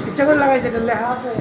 ইচ্ছা করে লাগাইছে, এটা লেখা আছে।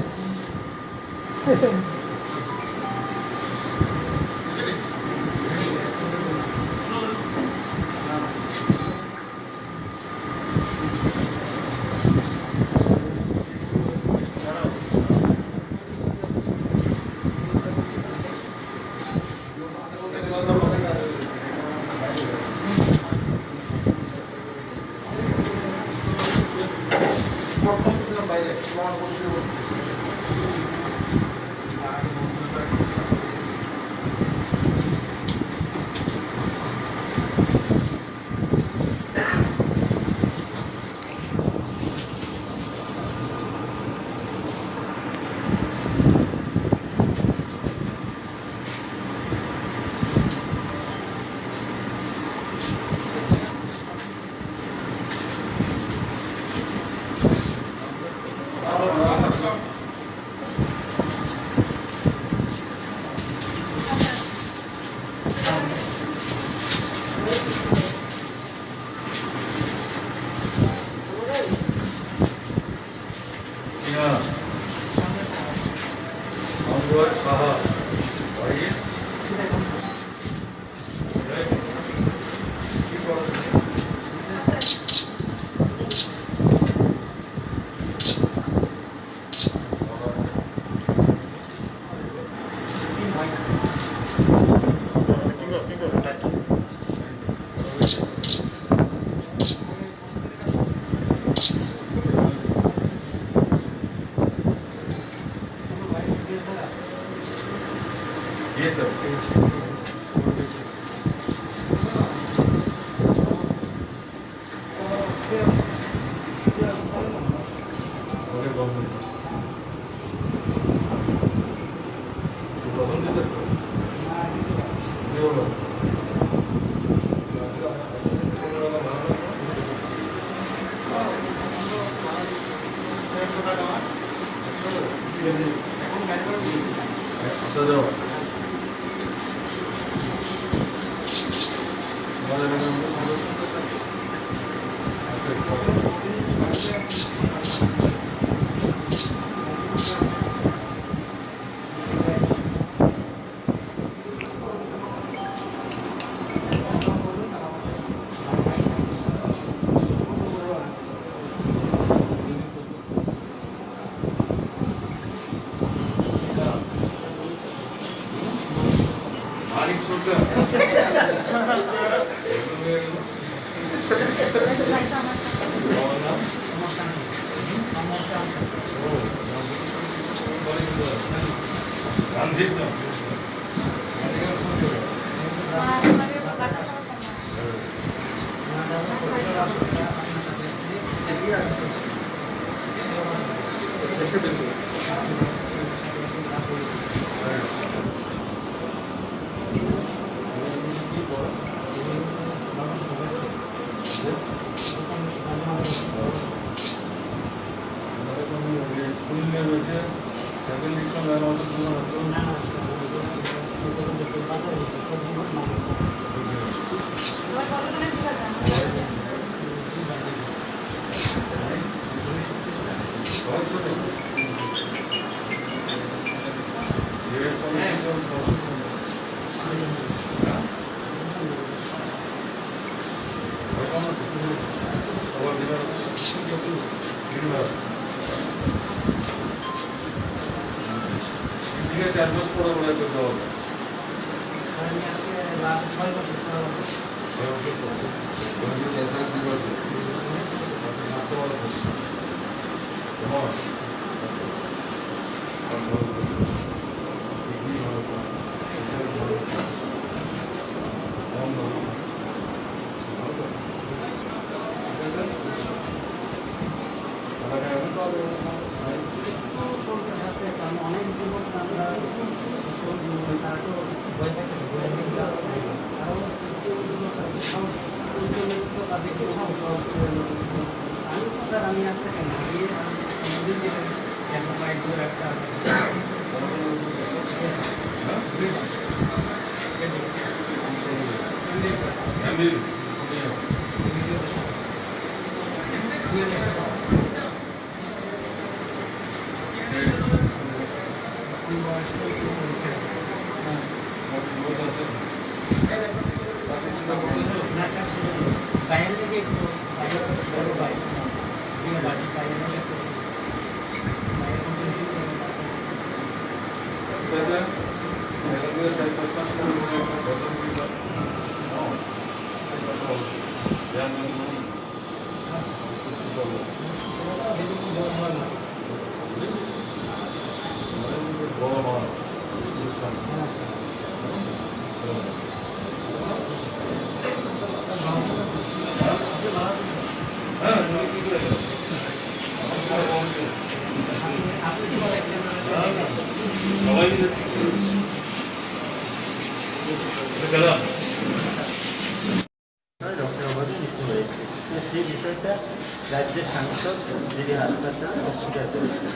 রাজ্যের সাংসদ যিনি হাসপাতালে অস্বীকার করেছেন,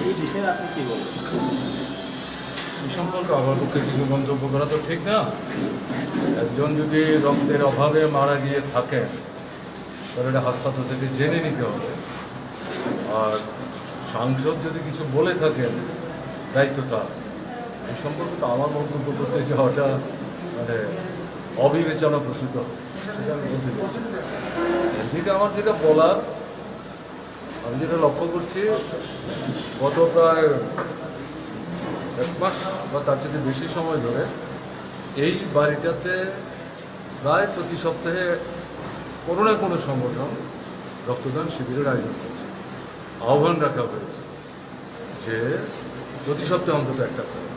এই বিষয়ে আপনি কি বলবেন? এই সম্পর্কে আমার পক্ষে কিছু মন্তব্য করা তো ঠিক না। একজন যদি রক্তের অভাবে মারা গিয়ে থাকেন তাহলে এটা হাসপাতাল থেকে জেনে নিতে হবে। আর সাংসদ যদি কিছু বলে থাকেন দায়িত্বটা, এই সম্পর্কে তো আমার মন্তব্য করতে যাওয়াটা মানে অবিবেচনা প্রসূত, সেটা আমি বলতে চাইছি। এদিকে আমার যেটা বলার, আমি যেটা লক্ষ্য করছি, গত প্রায় 1 মাস বা তার চেয়ে বেশি সময় ধরে এই বাড়িটাতে প্রায় প্রতি সপ্তাহে কোনো না কোনো সংগঠন রক্তদান শিবিরের আয়োজন করছে। আহ্বান রাখা হয়েছে যে প্রতি সপ্তাহে অন্তত একটা করে।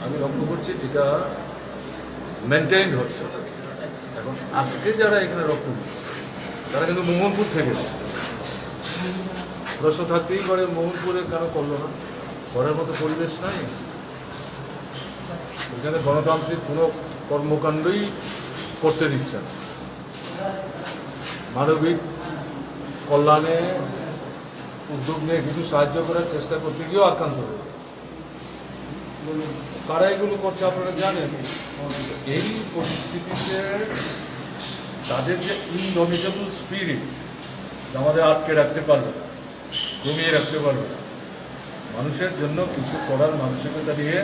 আমি লক্ষ্য করছি এটা মেনটেইন হচ্ছে। এখন আজকে যারা এখানে রক্ত দিচ্ছে তারা কিন্তু মোহনপুর থেকে এসেছে। প্রশ্ন থাকতেই পারে মোহনপুরে কেন করলো না, করার মতো পরিবেশ নাই। এখানে গণতান্ত্রিক কোনো কর্মকাণ্ডই করতে দিচ্ছে না। মানবিক কল্যাণে উদ্যোগ নিয়ে কিছু সাহায্য করার চেষ্টা করতে গিয়েও আক্রান্ত হয়েছে। কারা এগুলো করছে আপনারা জানেন। এই পরিস্থিতিতে তাদের যে ইনডমিটেবল স্পিরিট আমাদের আটকে রাখতে পারবে না, কমিয়ে রাখতে পারবে না। মানুষের জন্য কিছু করার মানসিকতা নিয়ে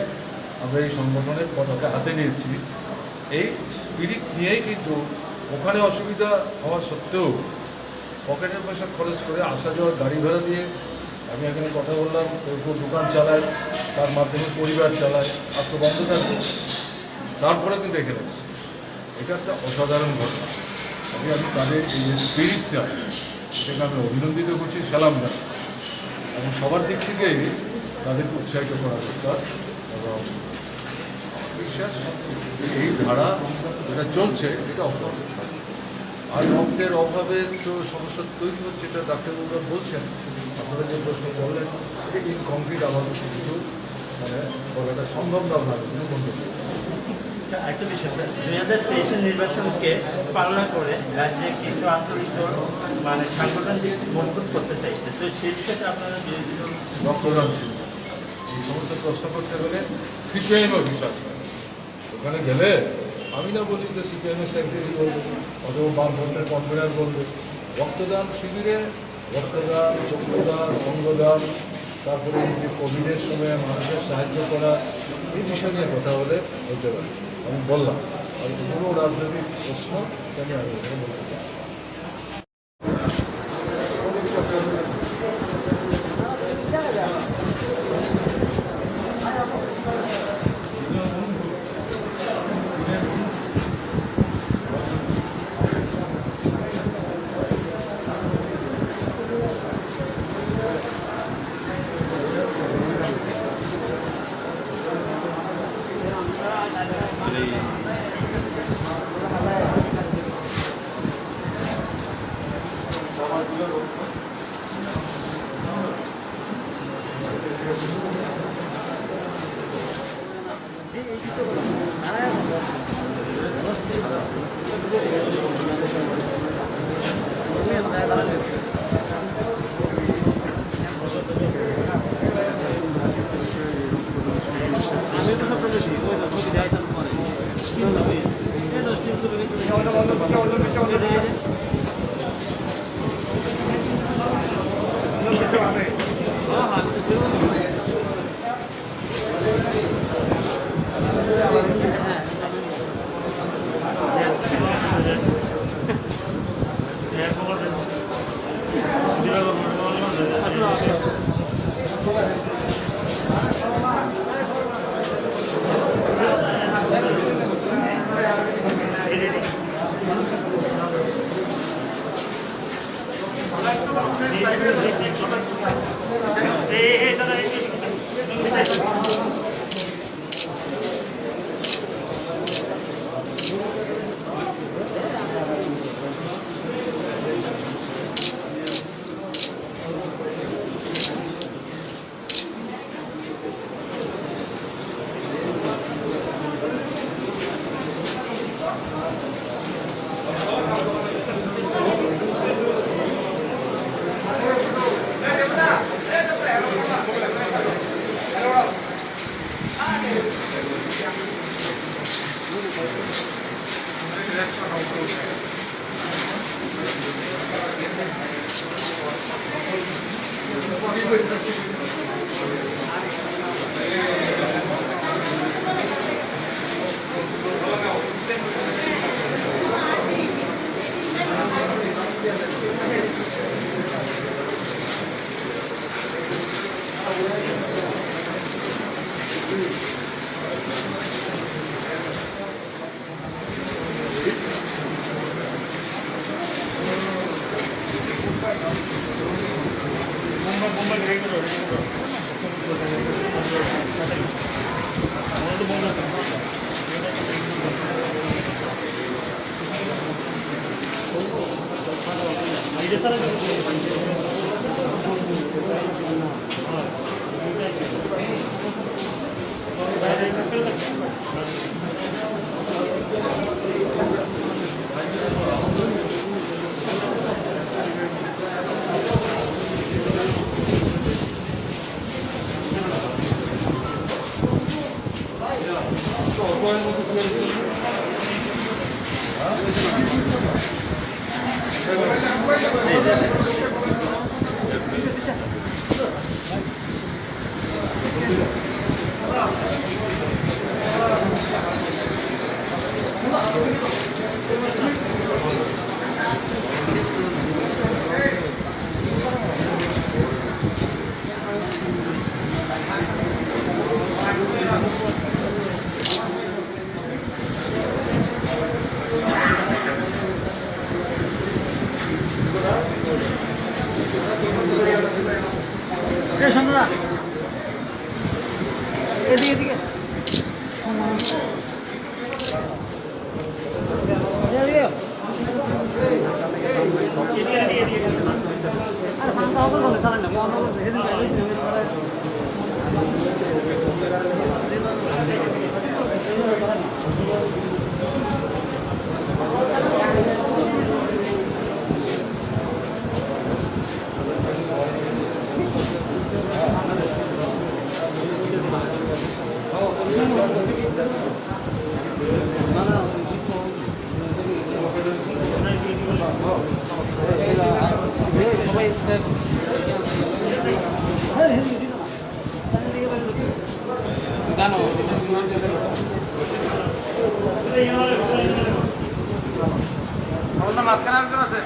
আমরা এই সংগঠনের পতাকা হাতে নিয়েছি। এই স্পিরিট নিয়েই কিন্তু ওখানে অসুবিধা হওয়া সত্ত্বেও পকেটের পয়সা খরচ করে আসা যাওয়ার গাড়ি ভাড়া দিয়ে আমি এখানে কথা বললাম, কেউ দোকান চালায়, তার মাধ্যমে পরিবার চালায়, আজকে বন্ধ থাকবে, তারপরে কিন্তু এখানে এসেছে। এটা একটা অসাধারণ ঘটনা। আমি তাদের এই যে স্পিরিটটা, সেটাকে আমি অভিনন্দিত করছি, সালাম জানাই, এবং সবার দিক থেকেই তাদেরকে উৎসাহিত করা দরকার। এবং বিশ্বাস এই ধারা যেটা চলছে এটা অব্যাহত থাকবে। আর রক্তের অভাবে তো সমস্যা তৈরি হচ্ছে, এটা ডাক্তারবাবুরা বলছেন। আপনারা যে প্রশ্ন করলেন এটা ইনকমপ্লিট, আমার কিছু মানে বলাটা সম্ভব না বন্ধ। একটা বিষয় স্যার, 2023 নির্বাচনকে পালনা করে রাজ্যে কিছু আন্তরিক দল মানে সাংগঠনিক মজবুত করতে চাইছে, তো সেই বিষয়টা আপনারা রক্তদান শিল্প এই সমস্ত প্রশ্ন করতে গেলে সিপিআইএমও বিশ্বাস করে। ওখানে গেলে আমি না বলি যে সিপিআইএমের সেক্রেটারি বলবে অথবা বামফ্রন্টের কনভেনার বলবে। রক্তদান শিবিরে রক্তদান, চক্ষুদান, অঙ্গদান, তারপরে এই যে কোভিডের সময় মানুষের সাহায্য করা, এই বিষয় নিয়ে কথা হলে হতে পারে। আমি বললাম আর কোনো রাজনৈতিক প্রশ্ন আমি এখানে বলতে চাই। এদিকে এদিকে মাঝখানে আরেকজন আছে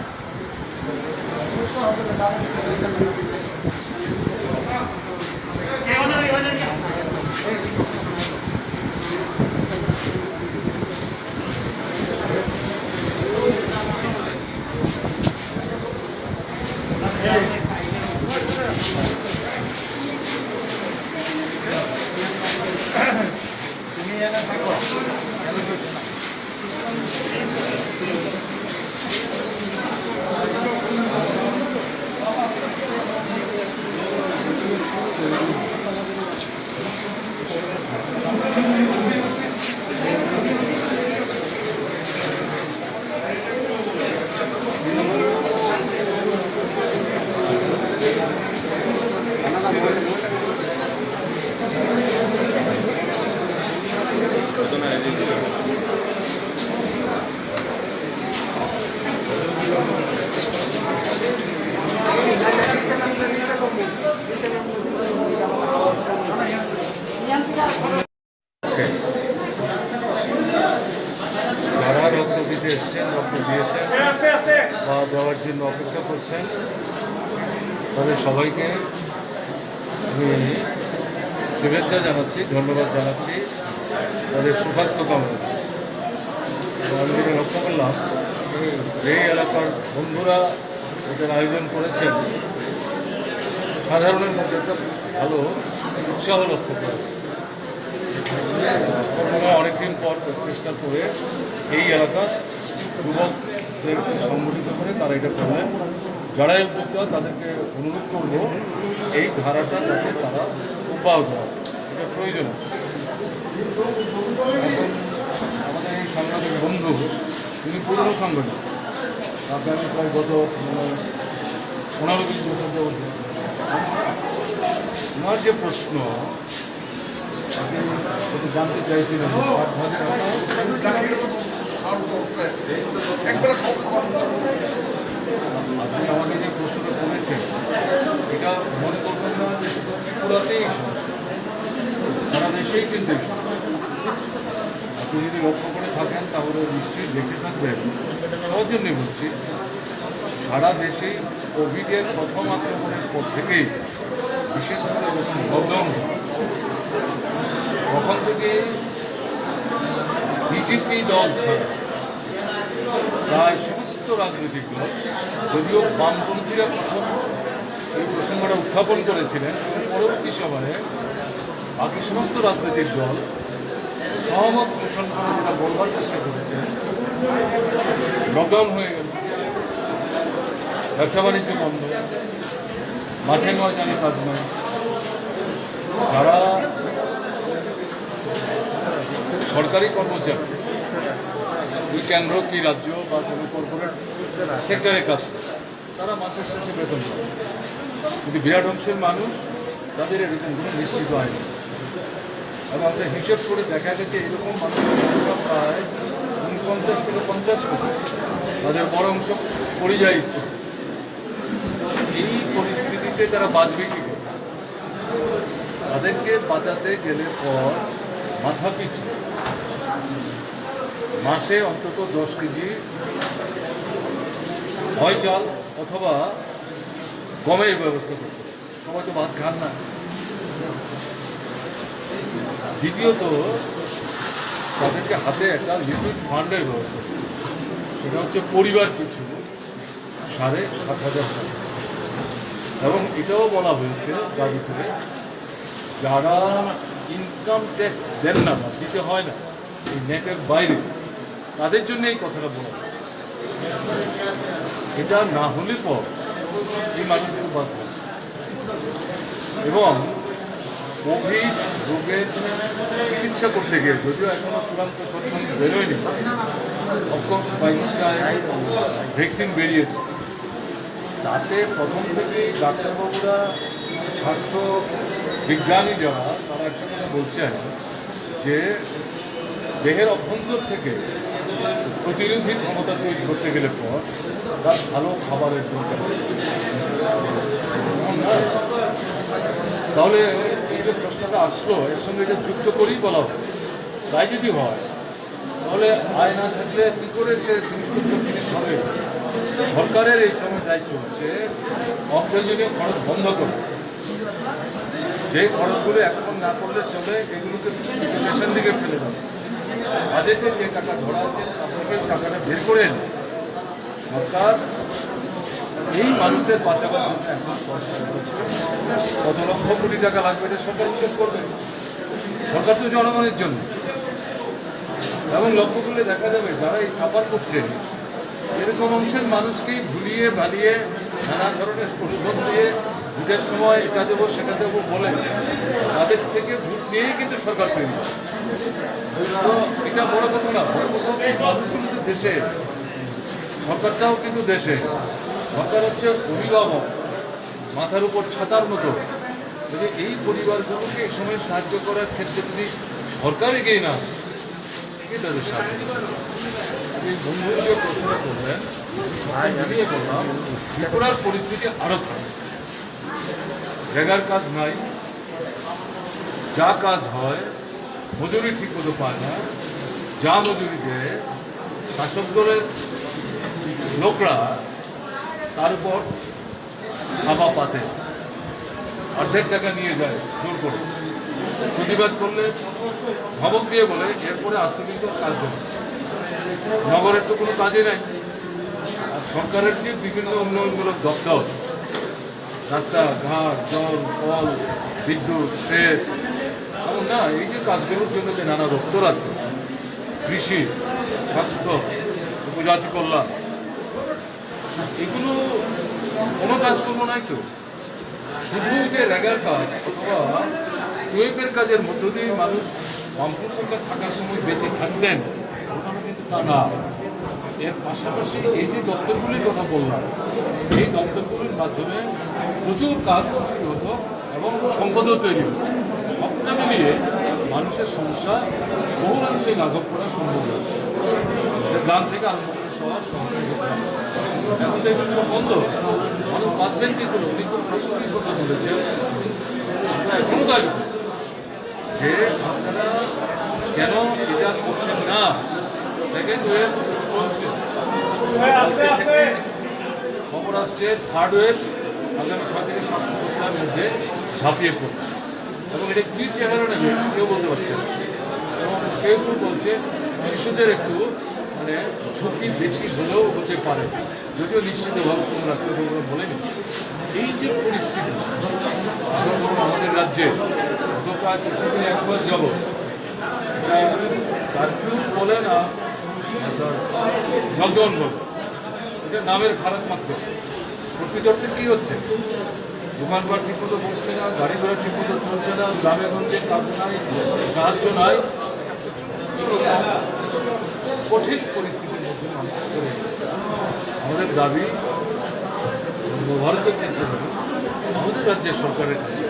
যারা রক্ত দিতে এসছেন, রক্ত দিয়েছেন বা দেওয়ার জন্য অপেক্ষা করছেন, তাদের সবাইকে আমি শুভেচ্ছা জানাচ্ছি, ধন্যবাদ জানাচ্ছি, তাদের সুস্বাস্থ্য কামনা করছি। আমি যেটা লক্ষ্য করলাম, এই এলাকার বন্ধুরা এটার আয়োজন করেছেন, সাধারণের মধ্যে একটা ভালো উৎসাহ লক্ষ্য করা অনেকদিন পর চেষ্টা করে এই এলাকার যুবকদেরকে সংগঠিত করে তারা এটা করলেন। যারাই উদ্যোক্তা তাদেরকে অনুরোধ করব এই ধারাটা যাতে তারা অব্যাহত হয়, এটা প্রয়োজন। এখন আমাদের এই সাংবাদিক বন্ধু তিনি পুরনো সাংবাদিক, তাকে আমি প্রায় গত 15-20 বছর যাবত ওনার যে প্রশ্ন আপনি জানতে চাইছিলেন, আপনি আমাকে যে প্রশ্নটা করেছেন এটা মনে করবেন না যে শুধু ত্রিপুরাতেই সারা দেশেই কিন্তু আপনি যদি লক্ষ্য করে থাকেন তাহলে নিশ্চয়ই দেখে থাকবেন। সবার জন্যই বলছি, সারা দেশেই কোভিডের প্রথম আক্রমণের পর থেকেই বিশেষ করে যখন লকডাউন তখন থেকে বিজেপি দল ছাড়া প্রায় সমস্ত রাজনৈতিক দল, যদিও বামপন্থীরা প্রথম এই প্রসঙ্গটা উত্থাপন করেছিলেন এবং পরবর্তী সময়ে বাকি সমস্ত রাজনৈতিক দল সহমত পোষণ করে যেটা বলবার চেষ্টা করেছেন, লকডাউন হয়ে গেল, ব্যবসা বাণিজ্য বন্ধ, মাঠে ময়দানে কাজ নয়, যারা সরকারি কর্মচারী এই কেন্দ্র কি রাজ্য বা কোনো কর্পোরেট সেক্টরে কাজ তারা মাসের শেষে বেতন পায়, কিন্তু বিরাট অংশের মানুষ তাদের এরকম কোনো নিশ্চিত আয় নেই। এবং আমরা হিসেব করে দেখা গেছে এরকম মানুষের সংখ্যা প্রায় 49 থেকে 50 50 কোটি, তাদের বড় অংশ পরিযায়ী শ্রমিক। এই পরিস্থিতিতে তারা বাঁচবে কি করে? তাদেরকে বাঁচাতে গেলে পর মাথা পিছু মাসে অন্তত 10 কেজি হয় চাল অথবা গমের ব্যবস্থা করতে হবে। সবাই তো ভাত খান না। দ্বিতীয়ত তাদেরকে হাতে একটা লিকুইড ফান্ডের ব্যবস্থা করতে হবে। সেটা হচ্ছে পরিবার পিছু 7,500 টাকা। এবং এটাও বলা হয়েছে দাবি করে, যারা ইনকাম ট্যাক্স দেন না বা দিতে হয় না এই নেটের বাইরে, তাদের জন্য এই কথাটা বলা হয়েছে। এটা না হলে পর এই মানুষগুলো বাঁচবে। এবং কোভিড রোগের চিকিৎসা করতে গিয়ে, যদিও এখনো চূড়ান্ত সত্যি বেরোয়নি, অফকোর্স বাইশটায় ভ্যাকসিন বেরিয়েছে, তাতে প্রথম থেকেই ডাক্তারবাবুরা, স্বাস্থ্য বিজ্ঞানী যারা, তারা একটা কথা বলছেন যে দেহের অভ্যন্তর থেকে প্রতিরোধী ক্ষমতা তৈরি করতে গেলে পর তার ভালো খাবারের দরকার। তাহলে এই যে প্রশ্নটা আসলো, এর সঙ্গে এটা যুক্ত করেই বলা হয়, তাই যদি হয় তাহলে আয় না থাকলে কী করে সে জিনিসপত্র কিনে খাবে? সরকারের এই সময় দায়িত্ব হচ্ছে অপ্রয়োজনীয় খরচ বন্ধ করে, যে খরচগুলো এখন না করলে চলে এগুলোকে পেছন দিকে ফেলে দেবে। বাজেটে যে টাকা ধরা আছে তার থেকে টাকাটা বের করে এনে সরকার এই মানুষদের বাঁচাবার জন্য এখন কত লক্ষ কোটি টাকা লাগবে এটা সরকার উল্লেখ করবে। সরকার তো জনগণের জন্য। এবং লক্ষ্য করলে দেখা যাবে যারা এই সাফার করছে এরকম অংশের মানুষকেই ভুলিয়ে ভালিয়ে নানা ধরনের প্রলোভন দিয়ে ভোটের সময় এটা দেবো সেটা দেবো বলে তাদের থেকে ভোট নিয়েই কিন্তু সরকার তৈরি করে। তো এটা বড় কথা না, বড় কথা এই মানুষগুলো তো দেশে, সরকারটাও কিন্তু দেশে। সরকার হচ্ছে অভিভাবক, মাথার উপর ছাতার মতো। যদি এই পরিবারগুলোকে এই সময় সাহায্য করার ক্ষেত্রে যদি সরকার এগিয়ে না, কে তাদের সাহায্য? এই বন্ধুকে প্রশ্ন করলেন, মিলিয়ে বললাম ত্রিপুরার পরিস্থিতি আরও খারাপ। জায়গার কাজ নাই, যা কাজ হয় মজুরি ঠিক মতো পায় না, যা মজুরি দেয় শাসক দলের লোকরা তার উপর থাবা পাতে, অর্ধেক টাকা নিয়ে যায় জোর করে। প্রতিবাদ করলে ধমক দিয়ে বলে এরপরে আসতে কিন্তু কাজ দেবে। নগরের তো কোনো কাজই নাই। আর সরকারের যে বিভিন্ন উন্নয়নমূলক দপ্তর, রাস্তাঘাট, জল, কল, বিদ্যুৎ, সেচ, এমন না এই যে কাজগুলোর জন্য যে নানা দপ্তর আছে, কৃষি, স্বাস্থ্য, উপজাতি কল্যাণ, এগুলো কোনো কাজকর্ম নাই তো। শুধু যে রেগার কাজ অথবা টুয়েপের কাজের মধ্য দিয়ে মানুষ বামফ্রন্ট সরকার থাকার সময় বেঁচে থাকতেন, ওখানে কিন্তু তা না। এর পাশাপাশি এই যে দপ্তরগুলির কথা বললাম, এই দপ্তরগুলির মাধ্যমে প্রচুর কাজ সৃষ্টি হতো এবং সম্পদও তৈরি হতো। সবটা মিলিয়ে মানুষের সমস্যা বহুলাংশে লাঘব করা সম্ভব হচ্ছে। গ্রাম থেকে আরম্ভ করে শহরে এখন তো এগুলো সব বন্ধ। মানুষ বাঁচবেন কি করবো? কিন্তু প্রাসঙ্গিক কথা বলেছে, আমরা এখনও দাবি করছি যে আপনারা কেন এটা করছেন না। সেকেন্ড ওয়েভ চলছে, খবর আসছে থার্ড ওয়েভ আগামী 6 থেকে 7 সপ্তাহের মধ্যে ঝাঁপিয়ে পড়বে এবং এটা কী চেহারা নেবে কেউ বলতে পারছে না। এবং কেউ কেউ বলছে শিশুদের একটু মানে ঝুঁকি বেশি হলেও হতে পারে, যদিও নিশ্চিতভাবে কোনো ডাক্তারবাবুরা বলেনি। এই যে পরিস্থিতি আমাদের রাজ্যে গত প্রায় 1 মাস যাব, কারফিউ বলে না লকডাউন বলে, এটা নামের খারাপ মাত্র। প্রকৃত অর্থে কী হচ্ছে? দোকানপাট ঠিকমতো বসছে না, গাড়ি ঘোড়া ঠিকমতো চলছে না, গ্রামে গঞ্জে কাজ নাই, সাহায্য নাই, কঠিন পরিস্থিতির মধ্যে মানুষ চলে গেছে। আমাদের দাবি সর্বভারতীয় ক্ষেত্রে আমাদের রাজ্যের সরকারের কাছে,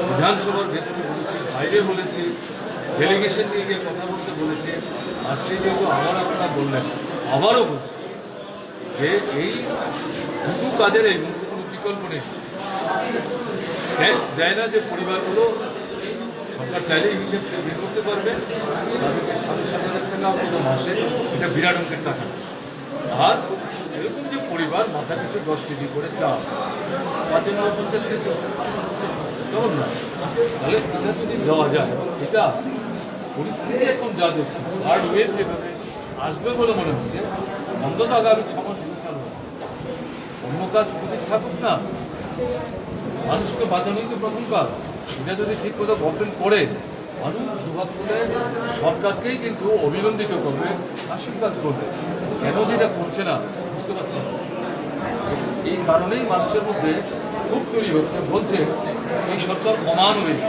বিধানসভার ক্ষেত্রে বলেছি, বাইরে বলেছি, ডেলিগেশন নিয়ে গিয়ে কথা বলতে বলেছে। আজকে যেহেতু আবার আপনারা বললেন, আবারও বলছি যে এই দুটো কাজের এই মুহূর্তে কোনো বিকল্প নেই। ট্যাক্স দেয় না যে পরিবারগুলো, সরকার চাইলেই হিসেব বের করতে পারবে, তাদেরকে 7,500 টাকা অন্তত মাসে, এটা বিরাট অঙ্কের টাকা। আর এরকম যে পরিবার মাথা পিছু 10 কেজি করে চাল, 5 জনের 50 কেজি, কেমন না? তাহলে এটা যদি দেওয়া যায়, এটা পরিস্থিতি এখন যা দেখছি হার্ড ওয়েভ যেভাবে আসবে বলে মনে হচ্ছে, অন্তত আগামী 6 মাস চালু হবে। অন্য কাজ স্থগিত থাকুক না, মানুষকে বাঁচানোই তো প্রথম কাজ। এটা যদি ঠিক মতো গভর্নমেন্ট করে, মানুষ দুহাত তুলে সরকারকেই কিন্তু অভিনন্দিত করবে, আশীর্বাদ করবে। কেন যেটা করছে না বুঝতে পারছি না। এই কারণেই মানুষের মধ্যে খুব তৈরি হচ্ছে, বলছে এই সরকার অমানবিক,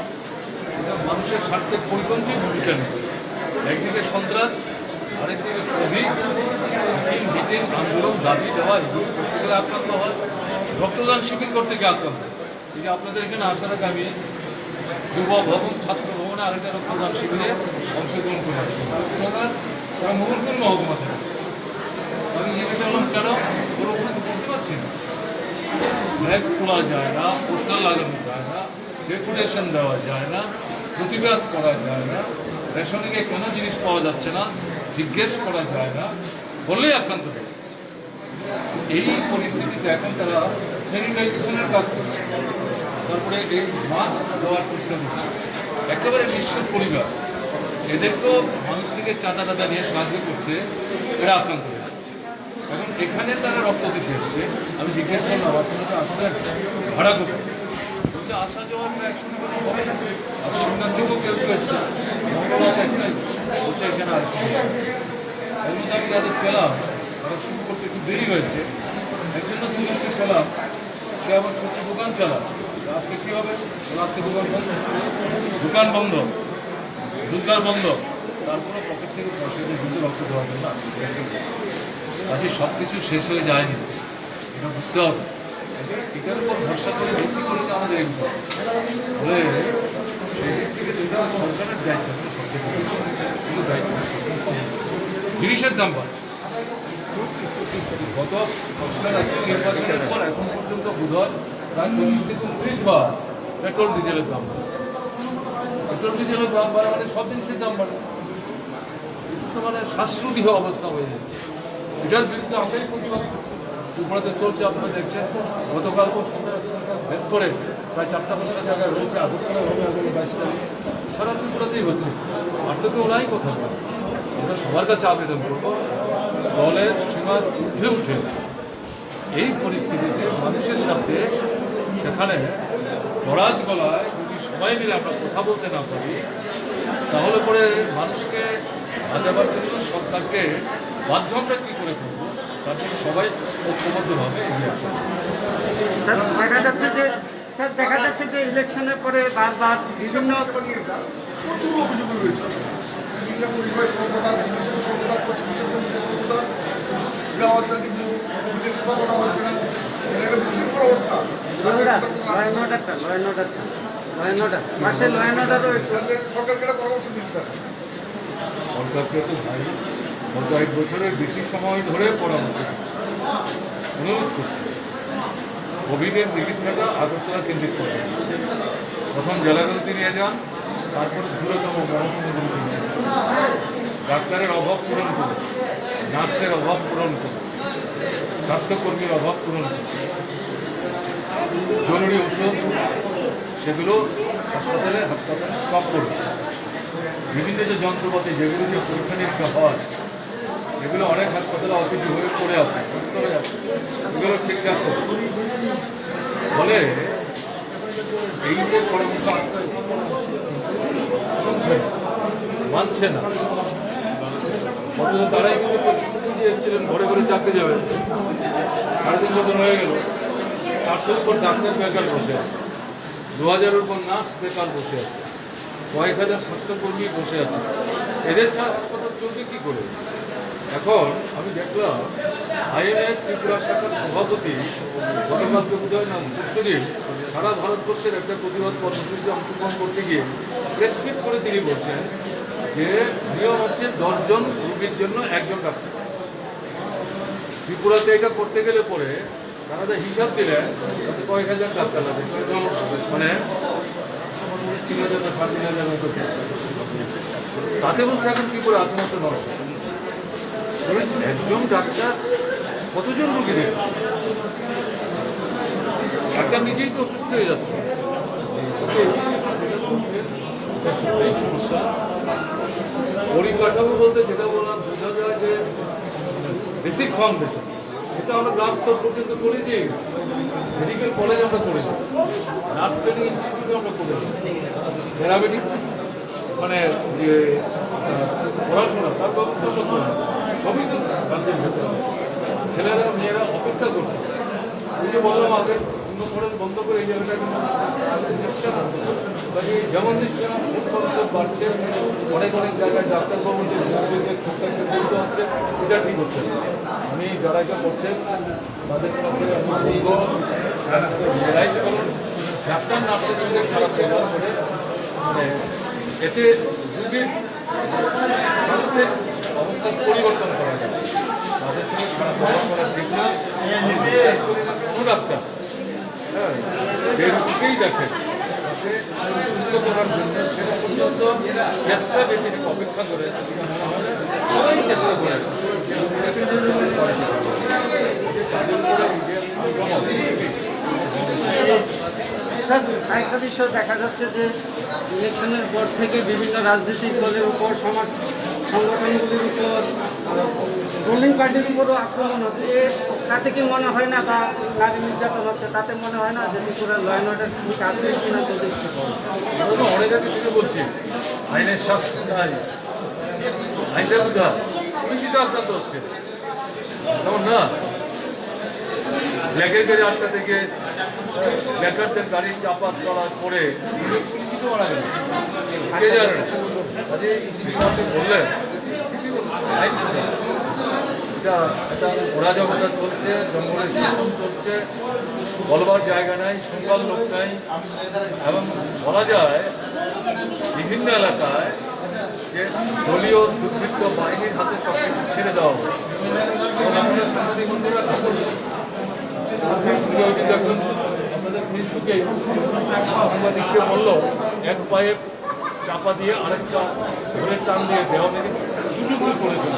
এটা মানুষের স্বার্থের পরিপন্থী ভূমিকা নিচ্ছে। একদিকে সন্ত্রাস, আরেকদিকে অধিক মিছিল মিটিং আন্দোলন দাবি দেওয়া, এগুলো করতে গেলে আক্রান্ত হয়, রক্তদান শিবির করতে গিয়ে আক্রান্ত। এই যে আপনাদের এখানে আসার আগে আমি যুব ভবন, ছাত্র ভবনে আরেকটা রক্তদান শিবিরে অংশগ্রহণ করে আসছি। তারা মোহনপুর মহকুমা থেকে। আমি জিজ্ঞাসা করলাম কেন, ওরা ওখানে তো করতে পারছি না, ব্যাগ খোলা যায় না, পোস্টার লাগানো যায় না, ডেপুটেশন দেওয়া যায় না, প্রতিবাদ করা যায় না, রেশনিংয়ে কোনো জিনিস পাওয়া যাচ্ছে না, জিজ্ঞেস করা যায় না, বললেই আক্রান্ত হবে। এই পরিস্থিতিতে এখন তারা স্যানিটাইজেশনের কাজ করছে, তারপরে এই মাস্ক দেওয়ার চেষ্টা করছে। একেবারে নিশ্চিত পরিবার, এদেরকেও মানুষ থেকে চাঁদা টাদা নিয়ে সাহায্য করছে, এরা আক্রান্ত হয়ে যাচ্ছে। এখন এখানে তারা রক্ত দিতে এসছে। আমি জিজ্ঞেস করলাম আপনারা তো আসলেন ভাড়া করতে, বলছে আসা যাওয়ার প্রায় 100 টাকা হবে না। আর সিমনার থেকেও কেউ কেউ এসছে, বলছে এখানে আর এর মধ্যে আমি যাদের পেলাম তারা শুরু করতে একটু দেরি হয়েছে। একজন্য দুজনকে পেলাম, সে আবার ছোট্ট দোকান চালায়। আজকে কী হবে? আজকে দোকান বন্ধ, দোকান বন্ধ, রোজগার বন্ধ, তারপরে পকেট থেকে পয়সা দিয়ে দুধে রক্ত দেওয়ার জন্য আজকে সব কিছু শেষ হয়ে যায়নি, এটা বুঝতে হবে। এটার উপর ভরসা করে ভিত্তি করে তো আমাদের এগোতে হবে। বলে সেদিক থেকে যেটা সরকারের দায়িত্ব, সবচেয়ে কিন্তু দায়িত্ব জিনিসের দাম বাড়ছে। গত সরকার নির্বাচনের পর এখন পর্যন্ত বোধহয় প্রায় 25 থেকে 29 বার পেট্রোল ডিজেলের দাম বাড়ে। পেট্রোল ডিজেলের দাম বাড়ে মানে সব জিনিসের দাম বাড়ে, তো মানে শ্বাসরুদ্ধ অবস্থা হয়ে যাচ্ছে। এটার বিরুদ্ধে আমরাই প্রতিবাদ করছি। উপরেতে চলছে, আপনারা দেখছেন গতকালকেও সন্ধ্যা ভেদ করে প্রায় 4টা-5টা জায়গায় রয়েছে, আগরতলা হবে আগামী 22 তারিখ, সারা ত্রিপুরাতেই হচ্ছে। আর তো কেউ নাই কথা বলে। আমরা সবার কাছে আবেদন করবো, দলের সীমার ঊর্ধ্বে উঠে এই পরিস্থিতিতে মানুষের সাথে সেখানে দরাজ গলায় যদি সবাই মিলে আমরা কথা বলতে না পারি, তাহলে পরে মানুষকে বাঁচাবার জন্য সরকারকে বাধ্য আমরা কী করে করবো, তার জন্য সবাই ঐক্যবদ্ধভাবে এগিয়ে আসবে। স্যার দেখা যাচ্ছে যে ইলেকশনের পরে বারবার বিভিন্ন প্রচুর অভিযোগ রয়েছে। চিকিৎসা পরিষেবা স্বল্পতা, চিকিৎসা স্বল্পতা, চিকিৎসা পরিষেবা স্বল্পতা দেওয়া হচ্ছে, কিন্তু বিদেশিবা করা হচ্ছে না। এটা একটা বিশৃঙ্খল অবস্থা। সরকারকে একটা পরামর্শ দিন স্যার। সরকারকে তো ভাই গত 1 বছরের বেশি সময় ধরে পরামর্শ অনুরোধ করছে, কোভিডের চিকিৎসাটা আগরতলা কেন্দ্রিক করে প্রথম জেলাগুলিতে নিয়ে যান, তারপরে দূরতম মহকুমাগুলিতে নিয়ে যান। ডাক্তারের অভাব পূরণ করে, নার্সের অভাব পূরণ করে, স্বাস্থ্যকর্মীর অভাব পূরণ করে, জরুরি ওষুধ সেগুলো হাসপাতালে স্টক করবে। বিভিন্ন যে যন্ত্রপাতি যেগুলো যে পরীক্ষা নিরীক্ষা হয়, এগুলো অনেক হাসপাতালে অফিসে হয়ে পড়ে আছে, নষ্ট হয়ে যাচ্ছে, এগুলো ঠিকঠাক করবে। ফলে এই যে পরামর্শ মানছে না, অথচ তারাই কিন্তু প্রতিশ্রুতি দিয়ে এসেছিলেন ঘরে ঘরে চাকরি যাবে। 3.5 বছর হয়ে গেল, 400-এর উপর ডাক্তার বেকার বসে আছে, 2000-এর উপর নার্স বেকার বসে আছে, কয়েক হাজার স্বাস্থ্যকর্মী বসে আছে। এদের ছাড়া হাসপাতাল চলবে কী করে? এখন আমি দেখলাম আইএনএ ত্রিপুরা শাখার সভাপতি গতকালকে বোধহয় নাম মুর্শিদিন সারা ভারতবর্ষের একটা প্রতিবাদ কর্মসূচিতে অংশগ্রহণ করতে গিয়ে প্রেস মিট করে তিনি বলছেন যে নিয়ম হচ্ছে 10 জন রোগীর জন্য একজন ডাক্তার। ত্রিপুরাতে এটা করতে গেলে পরে তারা যে হিসাব দিলে তাতে কয়েক হাজার ডাক্তার লাগে, মানে 3,000 না 3,500 মতো। তাতে বলছে এখন ত্রিপুরা আছে মাত্র 900। একজন ডাক্তার কতজন রোগী দেবে? ডাক্তার নিজেই তো অসুস্থ হয়ে যাচ্ছে। এই সমস্যা পরিকাঠামো বলতে যেটা বললাম, বোঝা যায় যে বেসিক ফাউন্ডেশন এটা আমরা গ্রাম স্তর পর্যন্ত করে দিই। মেডিকেল কলেজ আমরা করে দিই, নার্স ট্রেনিং ইনস্টিটিউট আমরা করে দিই, প্যারামেডিক মানে যে পড়াশোনা তার ব্যবস্থা করতে হবে। সবই তো রাজ্যের ভেতরে ছেলেরা মেয়েরা অপেক্ষা করছে। এই যে বললাম আগে অন্য কলেজ বন্ধ করে এই জায়গাটা দিচ্ছে না, যেমন দিচ্ছে না খরচ বাড়ছে। অনেক অনেক জায়গায় ডাক্তারবাবু যে ঠিকঠাক বলতে হচ্ছে, এটা ঠিক হচ্ছে না। আমি যারা এটা করছেন তাদের রিয়েলাইজ করুন, ডাক্তার নার্সের সঙ্গে খারাপ ব্যবহার করে মানে এতে রোগীর স্বাস্থ্যের অবস্থার পরিবর্তন করা যায়। তাদের সঙ্গে খারাপ ব্যবহার করা ঠিক না। আমি বিশ্বাস করি না কোনো ডাক্তার যে রোগীকেই দেখেন তাকে সুস্থ করার জন্য শেষ পর্যন্ত চেষ্টা ব্যক্তিকে অপেক্ষা করে সবাই চেষ্টা করে তাদের উপরে নিজের স্যার, আরেকটা বিষয় দেখা যাচ্ছে যে ইলেকশনের পর থেকে বিভিন্ন রাজনৈতিক দলের উপর সংগঠনগুলির উপর রুলিং পার্টির উপরও আক্রমণ হচ্ছে। তাতে কি মনে হয় না, বা নারী নির্যাতন হচ্ছে, তাতে মনে হয় না যে ত্রিপুরার ল অ্যান্ড অর্ডার ঠিক আছে কিনা যদি একটু বলেন। আমরা তো অনেক আগে থেকে বলছি আইনের শাস্তি নাই, আইনটা কোথায় পুলিশই তো আক্রান্ত হচ্ছে তেমন না। ব্ল্যাকের গাড়ি আটকা থেকে ব্ল্যাকারদের গাড়ি চাপা করার পরে পুলিশই তো মারা গেল, কে জানে না। কাজে আপনি বললেন আইন এটা একটা অরাজকতা চলছে, জঙ্গলের শাসন চলছে, বলবার জায়গা নাই, শুনবার লোক নাই। এবং বলা যায় বিভিন্ন এলাকায় যে দলীয় দুর্বৃত্ত বাহিনীর হাতে সব কিছু ছেড়ে দেওয়া হবে। এবং আপনারা সাংবাদিক বন্ধুরা খবর দেখুন, আপনাদের ফেসবুকে সাংবাদিককে বললো এক পায়ে চাপা দিয়ে আরেকটা ধরে টান দিয়ে দেওয়া মেরে সুযোগ করে দিল।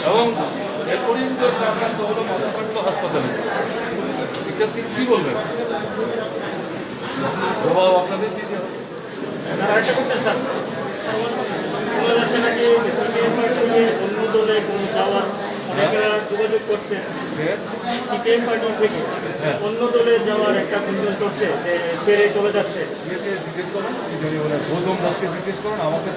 এবং এরপরেই তো আক্রান্ত হলো, মাথা কাটলো হাসপাতালে। এটা ঠিক কী বলবেন? জবাব আপনাদের দিতে হবে। আরেকটা কোশ্চেন স্যার, নাকি অন্য দলে যাওয়ার অনেকেরা যোগাযোগ করছে, সিপিএম পার্টি থেকে অন্য দলে যাওয়ার একটা গুঞ্জন করছে যে ছেড়ে চলে যাচ্ছে। জিজ্ঞেস করুন, গৌতম দাসকে জিজ্ঞেস করুন, আমাকে